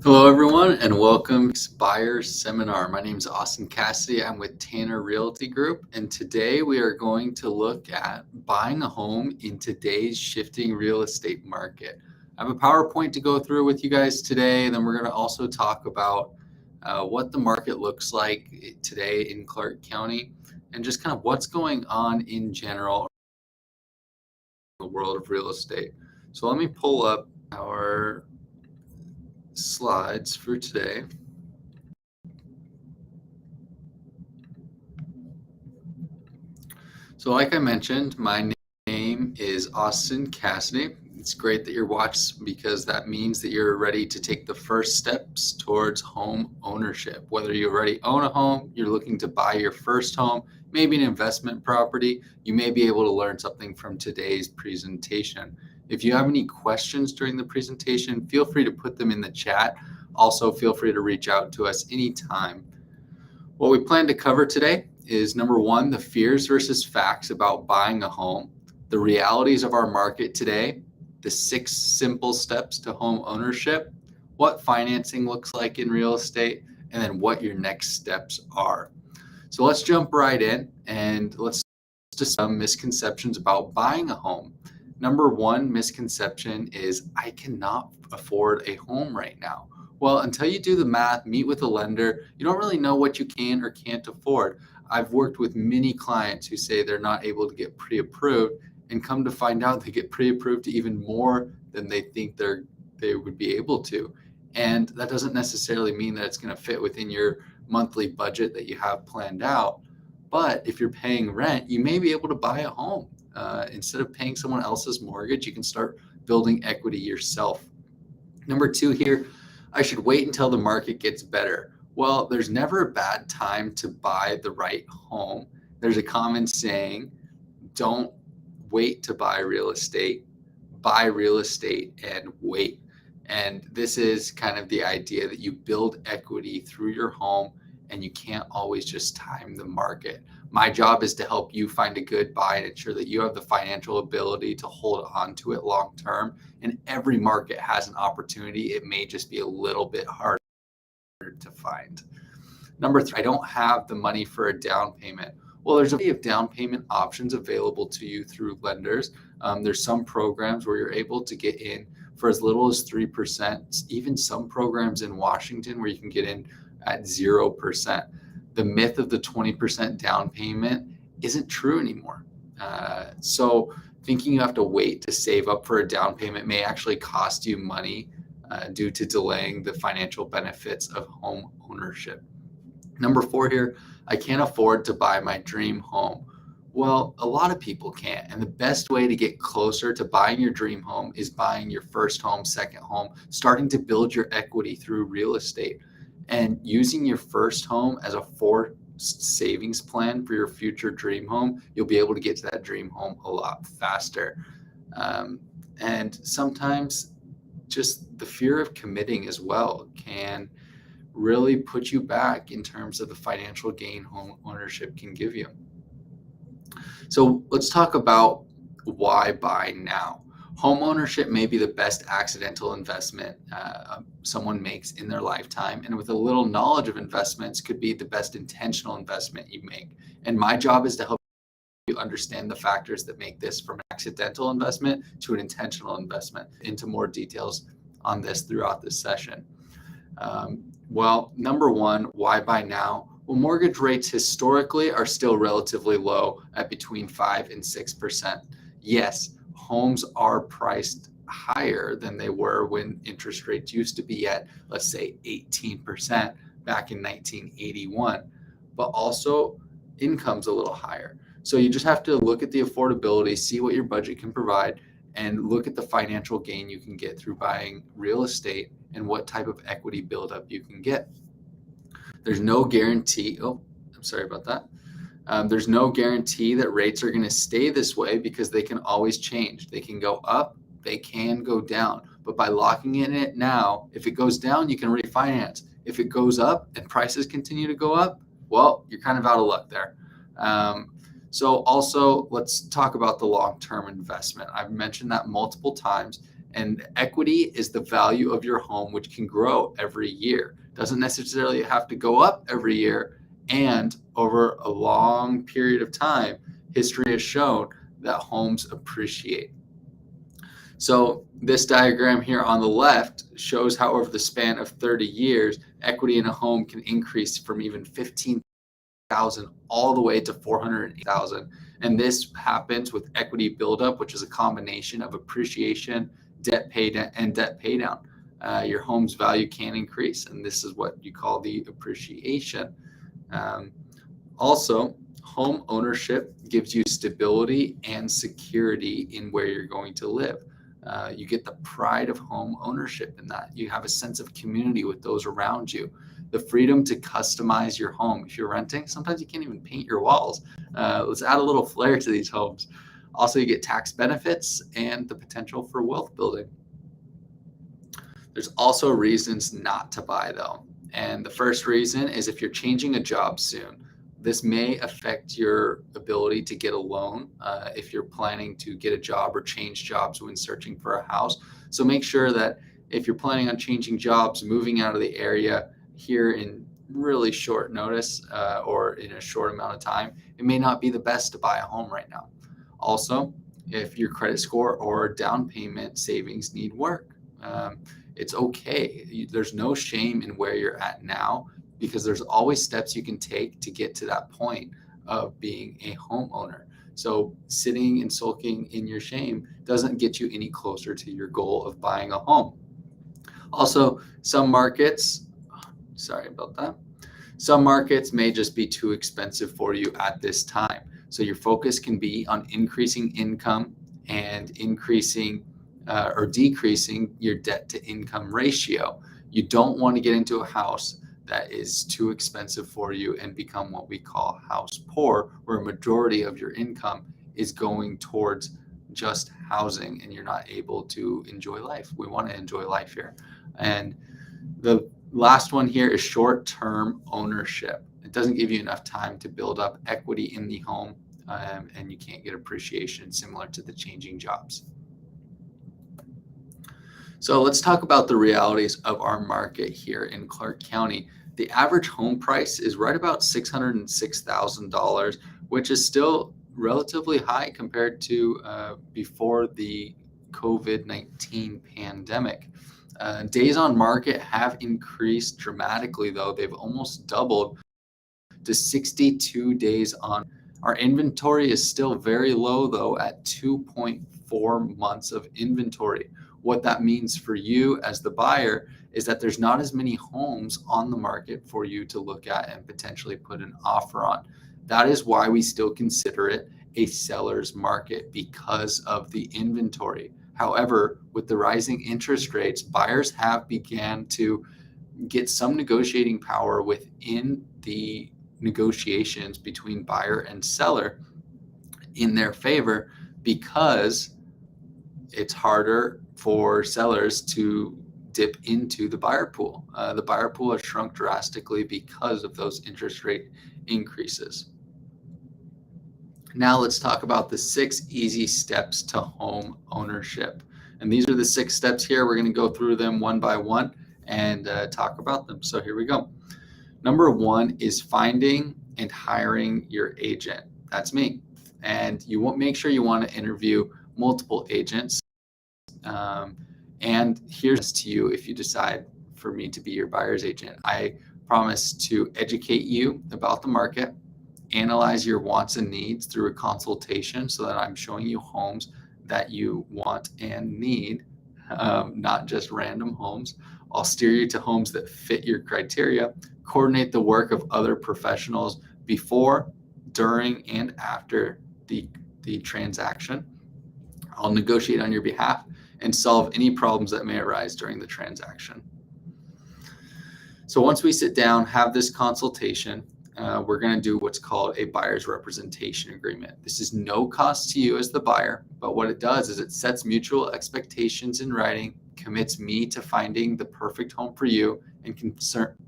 Hello, everyone, and welcome to Buyer Seminar. My name is Austin Cassidy. I'm with Tanner Realty Group, and today we are going to look at buying a home in today's shifting real estate market. I have a PowerPoint to go through with you guys today, and then we're going to also talk about what the market looks like today in Clark County and just kind of what's going on in general in the world of real estate. So let me pull up our slides for today. So like I mentioned, my name is Austin Cassidy. It's great that you're watching because that means that you're ready to take the first steps towards home ownership. Whether you already own a home, you're looking to buy your first home, maybe an investment property, you may be able to learn something from today's presentation. If you have any questions during the presentation, feel free to put them in the chat. Also, feel free to reach out to us anytime. What we plan to cover today is number one, the fears versus facts about buying a home, the realities of our market today, the 6 simple steps to home ownership, what financing looks like in real estate, and then what your next steps are. So let's jump right in and let's discuss some misconceptions about buying a home. Number one misconception is I cannot afford a home right now. Well, until you do the math, meet with a lender, you don't really know what you can or can't afford. I've worked with many clients who say they're not able to get pre-approved and come to find out they get pre-approved to even more than they think they would be able to. And that doesn't necessarily mean that it's going to fit within your monthly budget that you have planned out. But if you're paying rent, you may be able to buy a home. Instead of paying someone else's mortgage, you can start building equity yourself. Number two here, I should wait until the market gets better. Well, there's never a bad time to buy the right home. There's a common saying, don't wait to buy real estate and wait. And this is kind of the idea that you build equity through your home and you can't always just time the market. My job is to help you find a good buy and ensure that you have the financial ability to hold on to it long term. And every market has an opportunity. It may just be a little bit harder to find. Number three, I don't have the money for a down payment. Well, there's a variety of down payment options available to you through lenders. There's some programs where you're able to get in for as little as 3%, even some programs in Washington where you can get in at 0%. The myth of the 20% down payment isn't true anymore. So thinking you have to wait to save up for a down payment may actually cost you money due to delaying the financial benefits of home ownership. Number four here, I can't afford to buy my dream home. Well, a lot of people can't. And the best way to get closer to buying your dream home is buying your first home, second home, starting to build your equity through real estate and using your first home as a forced savings plan for your future dream home. You'll be able to get to that dream home a lot faster. And sometimes just the fear of committing as well can really put you back in terms of the financial gain home ownership can give you. So let's talk about why buy now. Home ownership may be the best accidental investment someone makes in their lifetime, and with a little knowledge of investments could be the best intentional investment you make. And my job is to help you understand the factors that make this from an accidental investment to an intentional investment. Into more details on this throughout this session. Well, number one, why buy now? Well, mortgage rates historically are still relatively low at between 5 and 6%. Yes, homes are priced higher than they were when interest rates used to be at, let's say, 18% back in 1981, but also income's a little higher. So you just have to look at the affordability, see what your budget can provide, and look at the financial gain you can get through buying real estate and what type of equity buildup you can get. There's no guarantee. Oh, I'm sorry about that. There's no guarantee that rates are going to stay this way because they can always change. They can go up, they can go down. But by locking in it now, if it goes down, you can refinance. If it goes up and prices continue to go up, well, you're kind of out of luck there. So also, let's talk about the long-term investment. I've mentioned that multiple times. And equity is the value of your home, which can grow every year. Doesn't necessarily have to go up every year. And over a long period of time, history has shown that homes appreciate. So this diagram here on the left shows how over the span of 30 years, equity in a home can increase from even 15,000 all the way to 408,000. And this happens with equity buildup, which is a combination of appreciation, debt pay down, and debt pay down. Your home's value can increase, and this is what you call the appreciation. Also, home ownership gives you stability and security in where you're going to live. You get the pride of home ownership in that. You have a sense of community with those around you. The freedom to customize your home. If you're renting, sometimes you can't even paint your walls. Let's add a little flair to these homes. Also, you get tax benefits and the potential for wealth building. There's also reasons not to buy, though. And the first reason is if you're changing a job soon. This may affect your ability to get a loan if you're planning to get a job or change jobs when searching for a house. So make sure that if you're planning on changing jobs, moving out of the area here in really short notice or in a short amount of time, it may not be the best to buy a home right now. Also, if your credit score or down payment savings need work, it's okay. There's no shame in where you're at now, because there's always steps you can take to get to that point of being a homeowner. So sitting and sulking in your shame doesn't get you any closer to your goal of buying a home. Also, some markets may just be too expensive for you at this time. So your focus can be on increasing income and increasing or decreasing your debt to income ratio. You don't want to get into a house that is too expensive for you and become what we call house poor, where a majority of your income is going towards just housing and you're not able to enjoy life. We want to enjoy life here. And the last one here is short-term ownership. It doesn't give you enough time to build up equity in the home, and you can't get appreciation similar to the changing jobs. So let's talk about the realities of our market here in Clark County. The average home price is right about $606,000, which is still relatively high compared to before the COVID-19 pandemic. Days on market have increased dramatically, though. They've almost doubled to 62 days on. Our inventory is still very low, though, at 2.4 months of inventory. What that means for you as the buyer is that there's not as many homes on the market for you to look at and potentially put an offer on. That is why we still consider it a seller's market, because of the inventory. However, with the rising interest rates, buyers have began to get some negotiating power within the negotiations between buyer and seller in their favor, because it's harder for sellers to dip into the buyer pool. The buyer pool has shrunk drastically because of those interest rate increases. Now let's talk about the 6 easy steps to home ownership. And these are the 6 steps here. We're going to go through them one by one and talk about them. So here we go. Number 1 is finding and hiring your agent. That's me. And you want make sure you want to interview multiple agents. And here's to you if you decide for me to be your buyer's agent. I promise to educate you about the market, analyze your wants and needs through a consultation so that I'm showing you homes that you want and need, not just random homes. I'll steer you to homes that fit your criteria, coordinate the work of other professionals before, during, and after the transaction. I'll negotiate on your behalf and solve any problems that may arise during the transaction. So once we sit down, have this consultation, we're going to do what's called a buyer's representation agreement. This is no cost to you as the buyer, but what it does is it sets mutual expectations in writing, commits me to finding the perfect home for you, and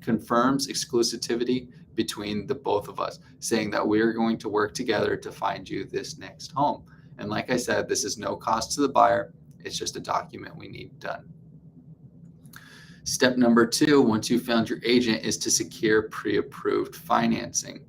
confirms exclusivity between the both of us, saying that we're going to work together to find you this next home. And like I said, this is no cost to the buyer. It's just a document we need done. Step number 2, once you've found your agent, is to secure pre-approved financing.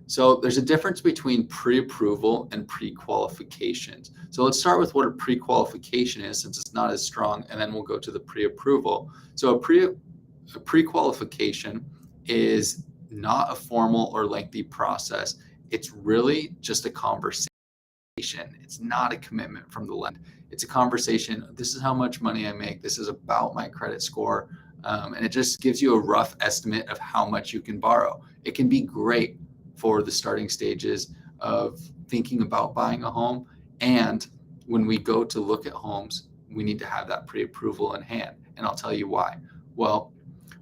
So there's a difference between pre-approval and pre-qualifications. So let's start with what a pre-qualification is, since it's not as strong, and then we'll go to the pre-approval. So a pre-qualification is not a formal or lengthy process. It's really just a conversation. It's not a commitment from the lender. It's a conversation. This is how much money I make. This is about my credit score. And it just gives you a rough estimate of how much you can borrow. It can be great for the starting stages of thinking about buying a home. And when we go to look at homes, we need to have that pre-approval in hand. And I'll tell you why. Well,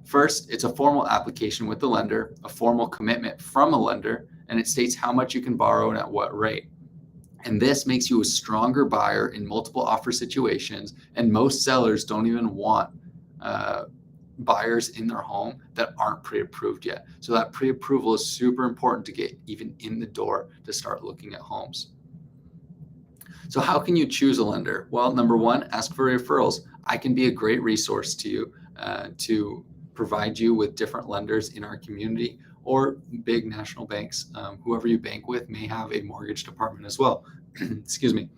first, it's a formal application with the lender, a formal commitment from a lender, and it states how much you can borrow and at what rate. And this makes you a stronger buyer in multiple offer situations. And most sellers don't even want buyers in their home that aren't pre-approved yet. So that pre-approval is super important to get even in the door to start looking at homes. So how can you choose a lender? Well, number 1, ask for referrals. I can be a great resource to you to provide you with different lenders in our community, or big national banks. Whoever you bank with may have a mortgage department as well. Excuse me.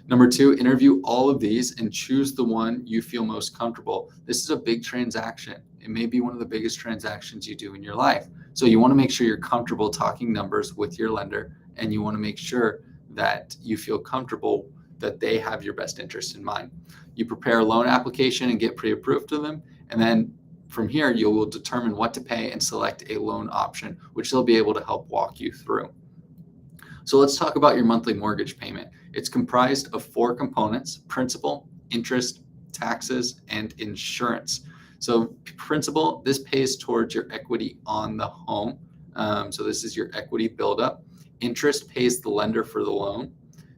Number 2, interview all of these and choose the one you feel most comfortable. This is a big transaction. It may be one of the biggest transactions you do in your life. So you want to make sure you're comfortable talking numbers with your lender, and you want to make sure that you feel comfortable that they have your best interest in mind. You prepare a loan application and get pre-approved to them, and then from here, you will determine what to pay and select a loan option, which they'll be able to help walk you through. So let's talk about your monthly mortgage payment. It's comprised of 4 components: principal, interest, taxes, and insurance. So principal, this pays towards your equity on the home. So this is your equity buildup. Interest pays the lender for the loan.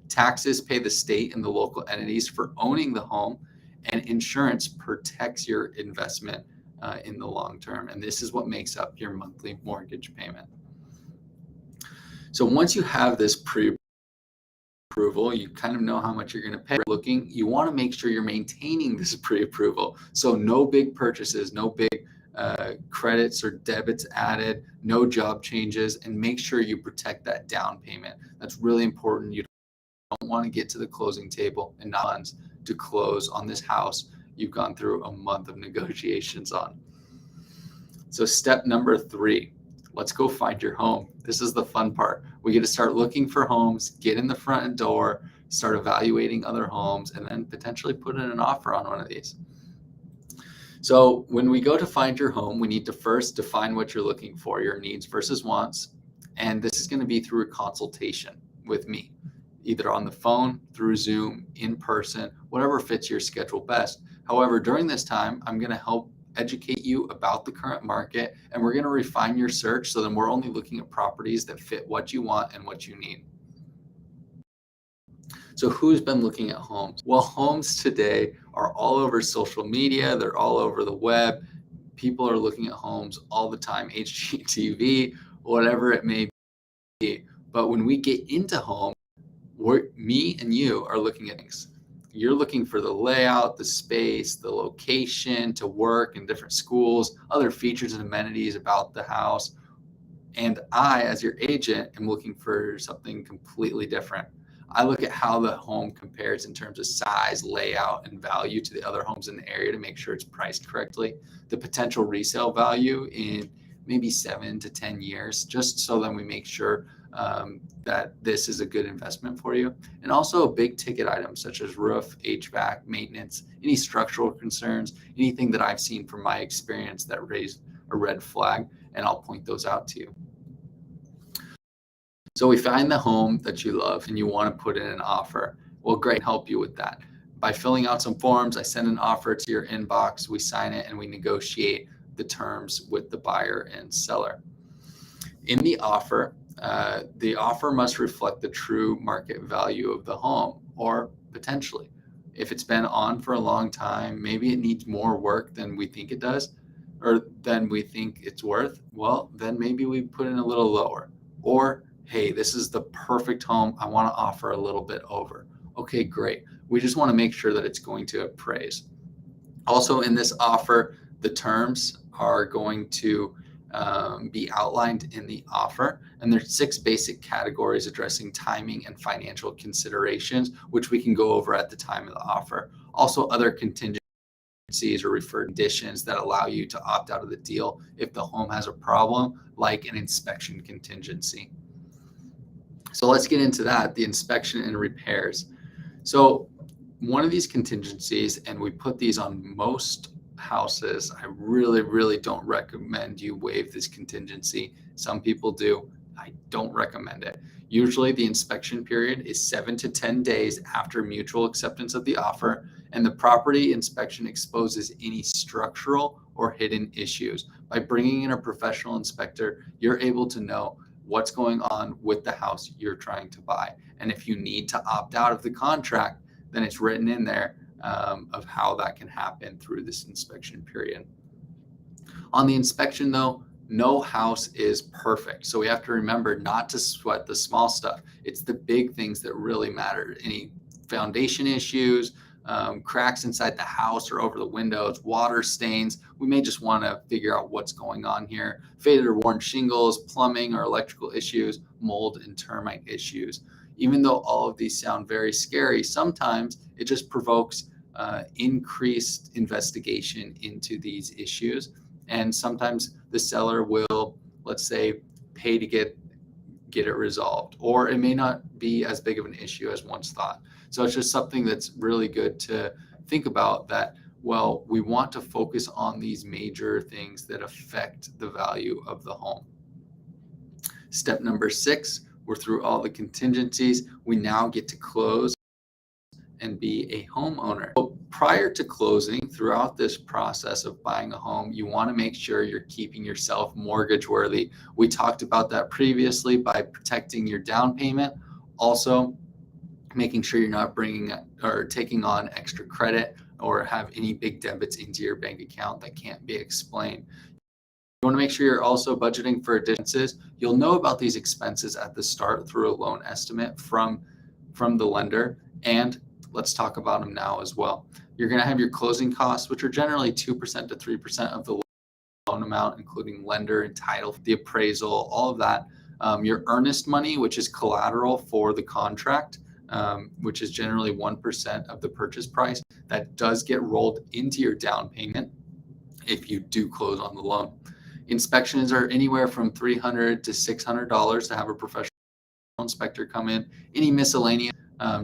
Taxes pay the state and the local entities for owning the home. And insurance protects your investment in the long term. And this is what makes up your monthly mortgage payment. So once you have this pre-approval, you kind of know how much you're going to pay. You want to make sure you're maintaining this pre-approval. So no big purchases, no big credits or debits added, no job changes, and make sure you protect that down payment. That's really important. You don't want to get to the closing table and not funds to close on this house you've gone through a month of negotiations on. So step number 3, let's go find your home. This is the fun part. We get to start looking for homes, get in the front door, start evaluating other homes, and then potentially put in an offer on one of these. So when we go to find your home, we need to first define what you're looking for, your needs versus wants. And this is going to be through a consultation with me, either on the phone, through Zoom, in person, whatever fits your schedule best. However, during this time, I'm going to help educate you about the current market, and we're going to refine your search so then we're only looking at properties that fit what you want and what you need. So who's been looking at homes? Well, homes today are all over social media. They're all over the web. People are looking at homes all the time, HGTV, whatever it may be. But when we get into homes, me and you are looking at things. You're looking for the layout, the space, the location to work in different schools, other features and amenities about the house. And I, as your agent, am looking for something completely different. I look at how the home compares in terms of size, layout, and value to the other homes in the area to make sure it's priced correctly. The potential resale value in maybe 7 to 10 years, just so that we make sure that this is a good investment for you. And also big ticket items such as roof, HVAC, maintenance, any structural concerns, anything that I've seen from my experience that raised a red flag, and I'll point those out to you. So we find the home that you love and you want to put in an offer. Well, great, help you with that. By filling out some forms, I send an offer to your inbox, we sign it, and we negotiate the terms with the buyer and seller. In the offer must reflect the true market value of the home, or potentially. If it's been on for a long time, maybe it needs more work than we think it does, or than we think it's worth, well, then maybe we put in a little lower. Or, hey, this is the perfect home, I want to offer a little bit over. Okay, great. We just want to make sure that it's going to appraise. Also in this offer, the terms are going to be outlined in the offer. And there's 6 basic categories addressing timing and financial considerations, which we can go over at the time of the offer. Also, other contingencies or referred conditions that allow you to opt out of the deal if the home has a problem, like an inspection contingency. So let's get into that, the inspection and repairs. So one of these contingencies, and we put these on most houses, I really don't recommend you waive this contingency. Some people do. I don't recommend it. Usually the inspection period is 7 to 10 days after mutual acceptance of the offer, and the property inspection exposes any structural or hidden issues. By bringing in a professional inspector, you're able to know what's going on with the house you're trying to buy. And if you need to opt out of the contract, then it's written in there of how that can happen through this inspection period. On the inspection though, no house is perfect. So we have to remember not to sweat the small stuff. It's the big things that really matter. Any foundation issues, cracks inside the house or over the windows, water stains. We may just want to figure out what's going on here. Faded or worn shingles, plumbing or electrical issues, mold and termite issues. Even though all of these sound very scary, sometimes it just provokes increased investigation into these issues. And sometimes the seller will, let's say, pay to get it resolved, or it may not be as big of an issue as once thought. So it's just something that's really good to think about, that, well, we want to focus on these major things that affect the value of the home. Step number 6, we're through all the contingencies. We now get to close and be a homeowner. So prior to closing, throughout this process of buying a home, you want to make sure you're keeping yourself mortgage worthy. We talked about that previously by protecting your down payment. Also, making sure you're not bringing or taking on extra credit or have any big debits into your bank account that can't be explained. You want to make sure you're also budgeting for expenses. You'll know about these expenses at the start through a loan estimate from the lender, and let's talk about them now as well. You're going to have your closing costs, which are generally 2% to 3% of the loan amount, including lender and title, the appraisal, all of that. Your earnest money, which is collateral for the contract, which is generally 1% of the purchase price, that does get rolled into your down payment if you do close on the loan. Inspections are anywhere from $300 to $600 to have a professional inspector come in. Any miscellaneous,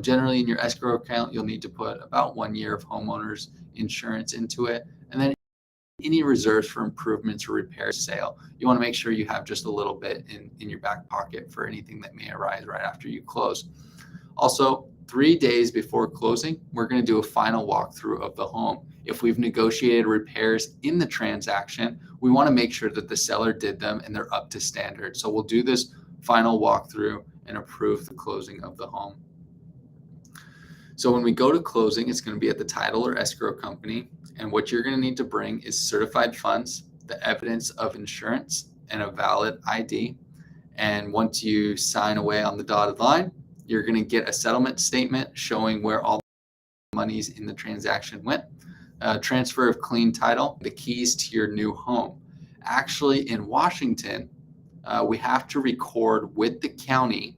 generally in your escrow account, you'll need to put about 1 year of homeowners insurance into it. And then any reserves for improvements or repairs, sale. You want to make sure you have just a little bit in your back pocket for anything that may arise right after you close. Also, 3 days before closing, we're going to do a final walkthrough of the home. If we've negotiated repairs in the transaction, we want to make sure that the seller did them and they're up to standard. So we'll do this final walkthrough and approve the closing of the home. So when we go to closing, it's going to be at the title or escrow company. And what you're going to need to bring is certified funds, the evidence of insurance, and a valid ID. And once you sign away on the dotted line, you're going to get a settlement statement showing where all the monies in the transaction went, transfer of clean title, the keys to your new home. Actually, in Washington, we have to record with the county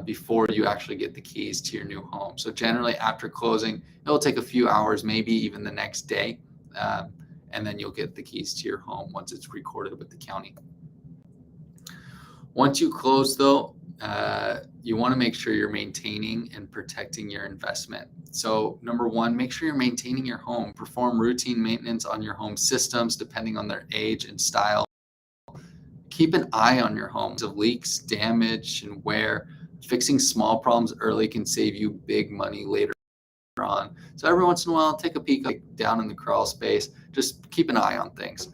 before you actually get the keys to your new home. So generally after closing, it'll take a few hours, maybe even the next day, and then you'll get the keys to your home once it's recorded with the county. Once you close though, you want to make sure you're maintaining and protecting your investment. So number 1, make sure you're maintaining your home. Perform routine maintenance on your home systems depending on their age and style. Keep an eye on your home of leaks, damage, and wear. Fixing small problems early can save you big money later on. So every once in a while, take a peek down in the crawl space. Just keep an eye on things.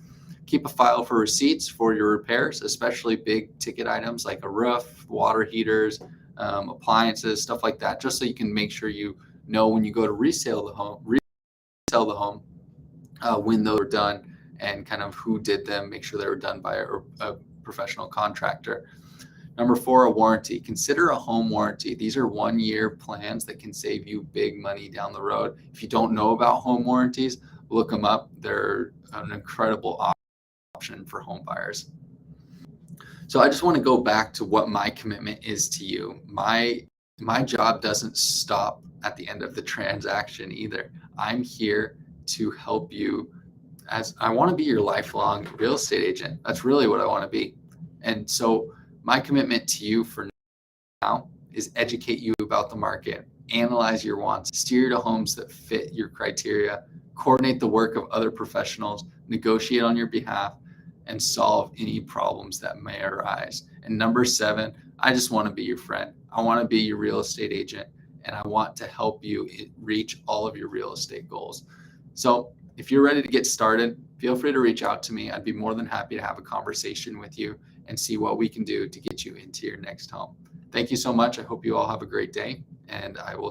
Keep a file for receipts for your repairs, especially big ticket items like a roof, water heaters, appliances, stuff like that, just so you can make sure you know when you go to resell the home, when those are done and kind of who did them, make sure they were done by a professional contractor. Number 4, a warranty. Consider a home warranty. These are 1-year plans that can save you big money down the road. If you don't know about home warranties, look them up. They're an incredible option for home buyers. So I just want to go back to what my commitment is to you. My job doesn't stop at the end of the transaction either. I'm here to help you, as I want to be your lifelong real estate agent. That's really what I want to be. And so my commitment to you for now is educate you about the market, analyze your wants, steer to homes that fit your criteria, coordinate the work of other professionals, negotiate on your behalf, and solve any problems that may arise. And number 7, I just want to be your friend. I want to be your real estate agent, and I want to help you reach all of your real estate goals. So if you're ready to get started, feel free to reach out to me. I'd be more than happy to have a conversation with you and see what we can do to get you into your next home. Thank you so much. I hope you all have a great day, and I will